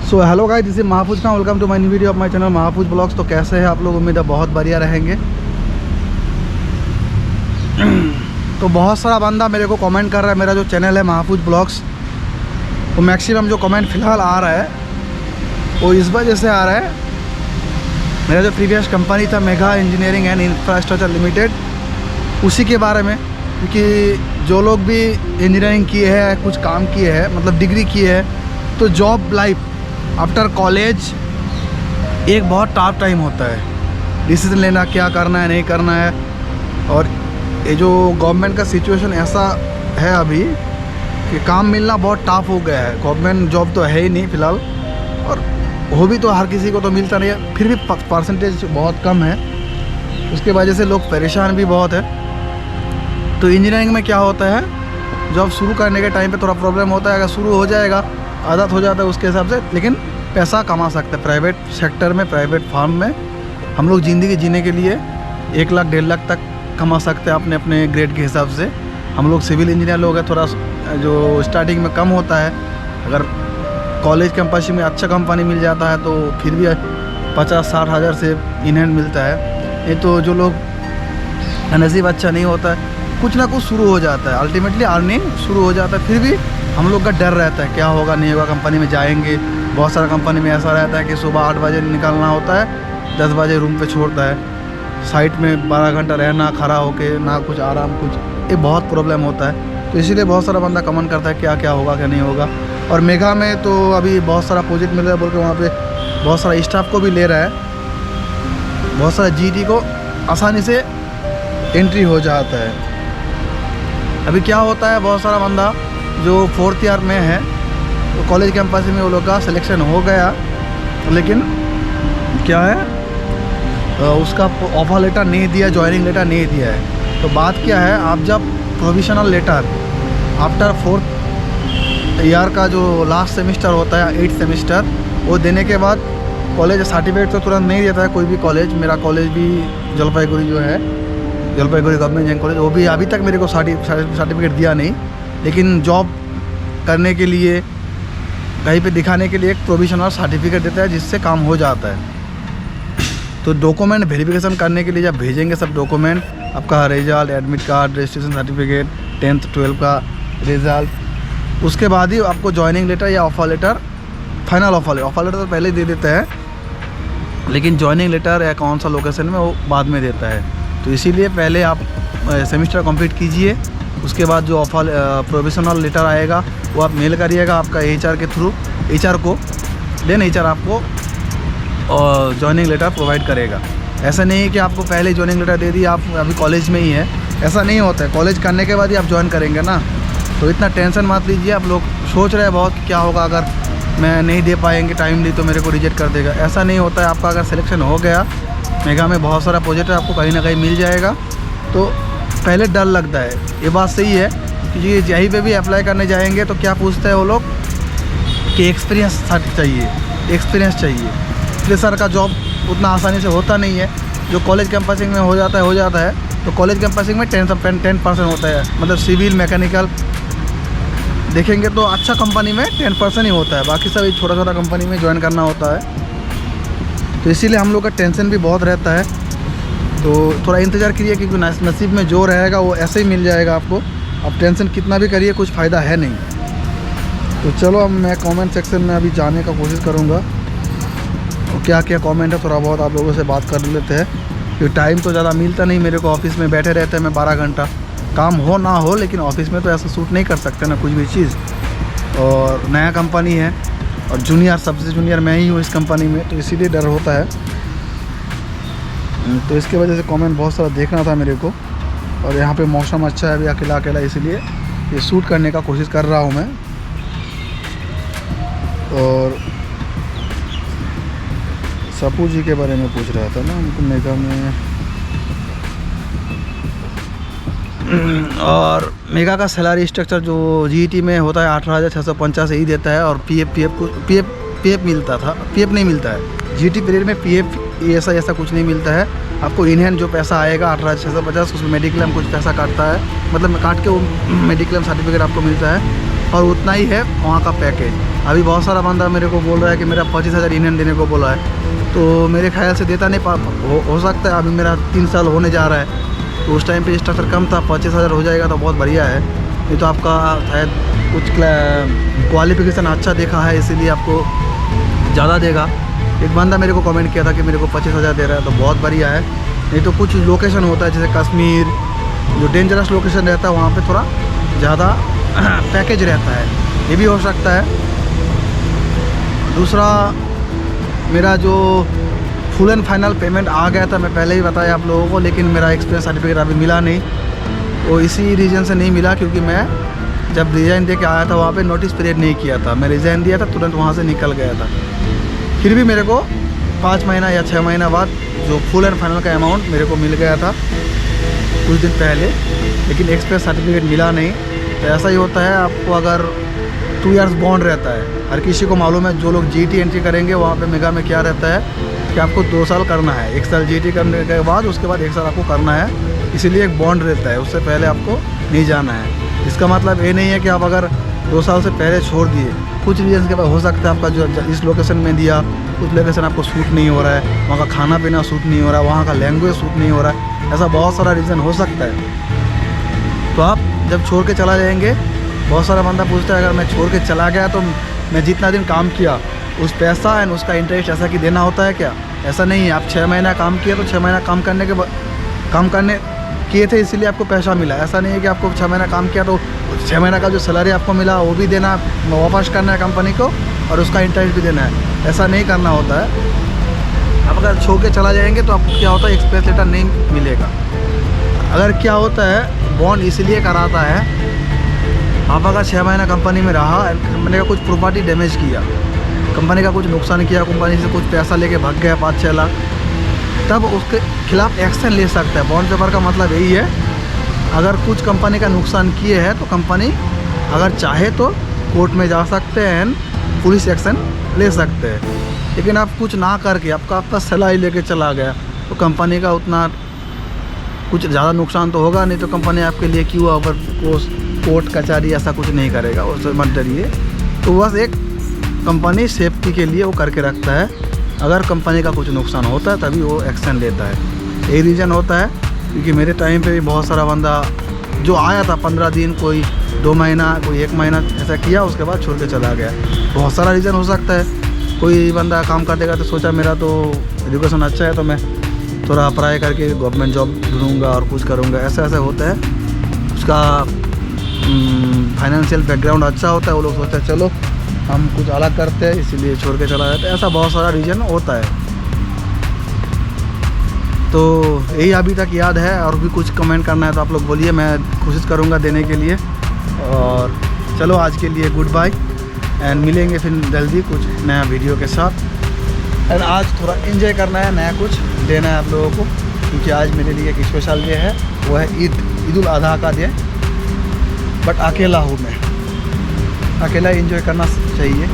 So hello guys, this is Mahfooz Khan. Welcome to my new video of my channel Mahfooz blogs. तो कैसे हैं आप लोग? उम्मीद है बहुत बढ़िया रहेंगे। तो बहुत सारा बंदा मेरे को कमेंट कर रहा है, मेरा जो चैनल है महफूज ब्लॉग्स, तो मैक्सिमम जो कमेंट फ़िलहाल आ रहा है वो इस वजह से आ रहा है, मेरा जो प्रीवियस कंपनी था mega engineering and infrastructure limited, उसी के बारे में। क्योंकि जो लोग भी इंजीनियरिंग किए हैं, कुछ काम किए हैं, मतलब डिग्री किए है, तो जॉब लाइफ आफ्टर कॉलेज एक बहुत टफ टाइम होता है। डिसीजन लेना, क्या करना है नहीं करना है। और ये जो गवर्नमेंट का सिचुएशन ऐसा है अभी कि काम मिलना बहुत टफ हो गया है। गवर्नमेंट जॉब तो है ही नहीं फ़िलहाल, और वो भी तो हर किसी को तो मिलता नहीं है, फिर भी परसेंटेज बहुत कम है। उसके वजह से लोग परेशान भी बहुत है। तो इंजीनियरिंग में क्या होता है, जॉब शुरू करने के टाइम पे थोड़ा प्रॉब्लम होता है। अगर शुरू हो जाएगा, आदत हो जाता है उसके हिसाब से, लेकिन पैसा कमा सकते हैं। प्राइवेट सेक्टर में, प्राइवेट फार्म में हम लोग ज़िंदगी जीने के लिए 1 लाख 1.5 लाख तक कमा सकते हैं अपने अपने ग्रेड के हिसाब से। हम लोग सिविल इंजीनियर लोग हैं, थोड़ा जो स्टार्टिंग में कम होता है। अगर कॉलेज कैंपस में अच्छा कंपनी मिल जाता है तो फिर भी 50-60 हज़ार से इन हैंड मिलता है। ये तो जो लोग नसीब अच्छा नहीं होता है, कुछ ना कुछ शुरू हो जाता है, अल्टीमेटली अर्निंग शुरू हो जाता है। फिर भी हम लोग का डर रहता है, क्या होगा नहीं होगा, कंपनी में जाएंगे। बहुत सारा कंपनी में ऐसा रहता है कि सुबह 8 बजे निकलना होता है, 10 बजे रूम पे छोड़ता है। साइट में 12 घंटा रहना, खड़ा होके ना कुछ आराम, कुछ ये बहुत प्रॉब्लम होता है। तो इसीलिए बहुत सारा बंदा कमेंट करता है क्या क्या होगा क्या नहीं होगा। और मेगा में तो अभी बहुत सारा प्रोजेक्ट मिल रहा है बोल के, वहाँ पे बहुत सारा स्टाफ को भी ले रहा है, बहुत सारा जीटी को आसानी से एंट्री हो जाता है। अभी क्या होता है, बहुत सारा बंदा जो 4th ईयर में है तो कॉलेज कैंपस में वो लोग का सिलेक्शन हो गया, लेकिन क्या है उसका ऑफर लेटर नहीं दिया, ज्वाइनिंग लेटर नहीं दिया है। तो बात क्या है, आप जब provisional letter after 4th year का जो लास्ट सेमेस्टर होता है, 8th सेमेस्टर, वो देने के बाद कॉलेज सर्टिफिकेट तो तुरंत नहीं देता है कोई भी कॉलेज। मेरा कॉलेज भी जलपाईगुड़ी जो है, जलपाईगुड़ी गवर्नमेंट इंजीनियरिंग कॉलेज, वो भी अभी तक मेरे को सर्टिफिकेट दिया नहीं। लेकिन जॉब करने के लिए, कहीं पे दिखाने के लिए एक प्रोविजनल सर्टिफिकेट देता है, जिससे काम हो जाता है। तो डॉक्यूमेंट वेरिफिकेशन करने के लिए जब भेजेंगे सब डॉक्यूमेंट, आपका result, admit card, registration certificate, 10th 12th का रिज़ल्ट, उसके बाद ही आपको ज्वाइनिंग लेटर या offer letter, final offer letter तो पहले ही दे देते हैं, लेकिन ज्वाइनिंग लेटर या कौन सा लोकेशन में, वो बाद में देता है। तो इसीलिए पहले आप सेमेस्टर कंप्लीट कीजिए, उसके बाद जो ऑफर प्रोविजनल लेटर आएगा वो आप मेल करिएगा आपका HR के थ्रू, HR को, देन HR आपको ज्वाइनिंग लेटर प्रोवाइड करेगा। ऐसा नहीं है कि आपको पहले ज्वाइनिंग लेटर दे दिया, आप अभी कॉलेज में ही है, ऐसा नहीं होता है। कॉलेज करने के बाद ही आप ज्वाइन करेंगे ना, तो इतना टेंशन मत लीजिए। आप लोग सोच रहे हैं बहुत कि क्या होगा अगर मैं नहीं दे पाएंगे, टाइम दी तो मेरे को रिजेक्ट कर देगा। ऐसा नहीं होता है। आपका अगर सिलेक्शन हो गया, मेगा में बहुत सारा प्रोजेक्ट है, आपको कहीं ना कहीं मिल जाएगा। तो पहले डर लगता है, ये बात सही है, क्योंकि यहीं पे भी अप्लाई करने जाएंगे तो क्या पूछते हैं वो लोग कि एक्सपीरियंस चाहिए, एक्सपीरियंस चाहिए। फ्रेशर का जॉब उतना आसानी से होता नहीं है। जो कॉलेज कैंपसिंग में हो जाता है। तो कॉलेज कैंपसिंग में 10% होता है, मतलब सिविल मैकेनिकल देखेंगे तो अच्छा कंपनी में 10% ही होता है, बाकी सब छोटा छोटा कंपनी में ज्वाइन करना होता है। तो इसीलिए हम लोग का टेंशन भी बहुत रहता है। तो थोड़ा इंतज़ार करिए, क्योंकि नसीब में जो रहेगा वो ऐसे ही मिल जाएगा आपको। अब टेंशन कितना भी करिए, कुछ फ़ायदा है नहीं। तो चलो अब मैं कमेंट सेक्शन में अभी जाने का कोशिश करूँगा, और क्या क्या कमेंट है थोड़ा बहुत आप लोगों से बात कर लेते हैं। क्योंकि टाइम तो ज़्यादा मिलता नहीं मेरे को, ऑफिस में बैठे रहते हैं मैं 12 घंटा, काम हो ना हो, लेकिन ऑफिस में तो ऐसा सूट नहीं कर सकते ना कुछ भी चीज़। और नया कंपनी है, और जूनियर, सबसे जूनियर मैं ही हूँ इस कंपनी में, तो इसीलिए डर होता है। तो इसके वजह से कमेंट बहुत सारा देखना था मेरे को। और यहाँ पे मौसम अच्छा है अभी, अकेला अकेला, इसलिए ये शूट करने का कोशिश कर रहा हूँ मैं। और सपू जी के बारे में पूछ रहा था ना उनको मेगा में। और मेगा का सैलरी स्ट्रक्चर जो जीईटी में होता है 18,650 ही देता है। और पीएफ मिलता था, पीएफ नहीं मिलता है जीईटी पीरियड में। पीएफ ऐसा कुछ नहीं मिलता है आपको। इन हैंड जो पैसा आएगा 18,650, उसमें मेडिक्लेम कुछ पैसा काटता है, मतलब काट के वो मेडिक्लेम सर्टिफिकेट आपको मिलता है। और उतना ही है वहाँ का पैकेज। अभी बहुत सारा बंदा मेरे को बोल रहा है कि मेरा 25,000 इंडियन देने को बोला है, तो मेरे ख्याल से देता नहीं हो सकता है। अभी मेरा 3 साल होने जा रहा है, तो उस टाइम पे स्ट्रक्चर कम था। 25,000 हो जाएगा तो बहुत बढ़िया है। ये तो आपका शायद कुछ क्वालिफिकेशन अच्छा देखा है, इसीलिए आपको ज़्यादा देगा। एक बंदा मेरे को कमेंट किया था कि मेरे को 25,000 दे रहा है, तो बहुत बढ़िया है। नहीं तो कुछ लोकेशन होता है जैसे कश्मीर, जो डेंजरस लोकेशन रहता है वहाँ पे थोड़ा ज़्यादा पैकेज रहता है, ये भी हो सकता है। दूसरा, मेरा जो फुल एंड फाइनल पेमेंट आ गया था, मैं पहले ही बताया आप लोगों को, लेकिन मेरा एक्सपीरियंस सर्टिफिकेट अभी मिला नहीं। वो इसी रीज़न से नहीं मिला क्योंकि मैं जब रिज़ाइन दे के आया था वहाँ पे नोटिस पीरियड नहीं किया था। मैं रिज़ाइन दिया था, तुरंत वहाँ से निकल गया था। फिर भी मेरे को 5 महीना या 6 महीना बाद जो फुल एंड फाइनल का अमाउंट मेरे को मिल गया था कुछ दिन पहले, लेकिन एक्सपीरियंस सर्टिफिकेट मिला नहीं। तो ऐसा ही होता है, आपको अगर 2 इयर्स बॉन्ड रहता है, हर किसी को मालूम है। जो लोग जीटी एंट्री करेंगे वहाँ पे मेगा में क्या रहता है कि आपको 2 साल करना है। 1 साल जीटी करने के बाद उसके बाद 1 साल आपको करना है, इसीलिए एक बॉन्ड रहता है, उससे पहले आपको नहीं जाना है। इसका मतलब ये नहीं है कि आप अगर 2 साल से पहले छोड़ दिए, कुछ रीज़न के बाद हो सकता है आपका जो इस लोकेशन में दिया, कुछ लोकेशन आपको सूट नहीं हो रहा है, वहाँ का खाना पीना सूट नहीं हो रहा है, वहाँ का लैंग्वेज सूट नहीं हो रहा है, ऐसा बहुत सारा रीज़न हो सकता है। तो आप जब छोड़ के चला जाएंगे, बहुत सारा बंदा पूछता है अगर मैं छोड़ के चला गया तो मैं जितना दिन काम किया उस पैसा एंड उसका इंटरेस्ट ऐसा कि देना होता है क्या? ऐसा नहीं है। आप 6 महीना काम किए तो 6 महीना काम करने किए थे इसीलिए आपको पैसा मिला। ऐसा नहीं है कि आपको 6 महीना काम किया तो 6 महीना का जो सैलरी आपको मिला वो भी देना, वापस करना है कंपनी को और उसका इंटरेस्ट भी देना है। ऐसा नहीं करना होता है। आप अगर छोड़ के चला जाएंगे तो आपको क्या होता है, एक्सप्रेस लेटर नहीं मिलेगा। अगर क्या होता है, बॉन्ड इसलिए कराता है, आप अगर 6 महीना कंपनी में रहा, कंपनी का कुछ प्रॉपर्टी डैमेज किया, कंपनी का कुछ नुकसान किया, कंपनी से कुछ पैसा लेके भाग गया 5-6 लाख, तब उसके खिलाफ एक्शन ले सकता है। बॉन्ड पेपर का मतलब यही है, अगर कुछ कंपनी का नुकसान किए हैं तो कंपनी अगर चाहे तो कोर्ट में जा सकते हैं, पुलिस एक्शन ले सकते हैं। लेकिन आप कुछ ना करके आपका सलाह लेके चला गया तो कंपनी का उतना कुछ ज़्यादा नुकसान तो होगा नहीं, तो कंपनी आपके लिए क्यों ओवर कोर्ट कचहरी ऐसा कुछ नहीं करेगा, उससे मत डरिए। तो बस एक कंपनी सेफ्टी के लिए वो करके रखता है, अगर कंपनी का कुछ नुकसान होता है तभी वो एक्शन लेता है। यही रीज़न होता है, क्योंकि मेरे टाइम पे भी बहुत सारा बंदा जो आया था 15 दिन, कोई 2 महीना, कोई 1 महीना ऐसा किया, उसके बाद छोड़ के चला गया। बहुत सारा रीज़न हो सकता है। कोई बंदा काम कर देगा तो सोचा मेरा तो एजुकेशन अच्छा है तो मैं थोड़ा अप्लाई करके गवर्नमेंट जॉब ढूंढूंगा और कुछ करूंगा, ऐसा ऐसा होता है। उसका फाइनेंशियल बैकग्राउंड अच्छा होता है, वो लोग सोचते हैं चलो हम कुछ अलग करते हैं, इसीलिए छोड़ के चला जाता है। ऐसा बहुत सारा रीज़न होता है। तो यही अभी तक याद है, और भी कुछ कमेंट करना है तो आप लोग बोलिए, मैं कोशिश करूँगा देने के लिए। और चलो आज के लिए गुड बाय, एंड मिलेंगे फिर जल्दी कुछ नया वीडियो के साथ। एंड आज थोड़ा एंजॉय करना है, नया कुछ देना है आप लोगों को, क्योंकि आज मेरे लिए एक स्पेशल डे है, वो है ईद उल अजहा का डे। बट अकेला हूँ मैं, अकेला एंजॉय करना चाहिए।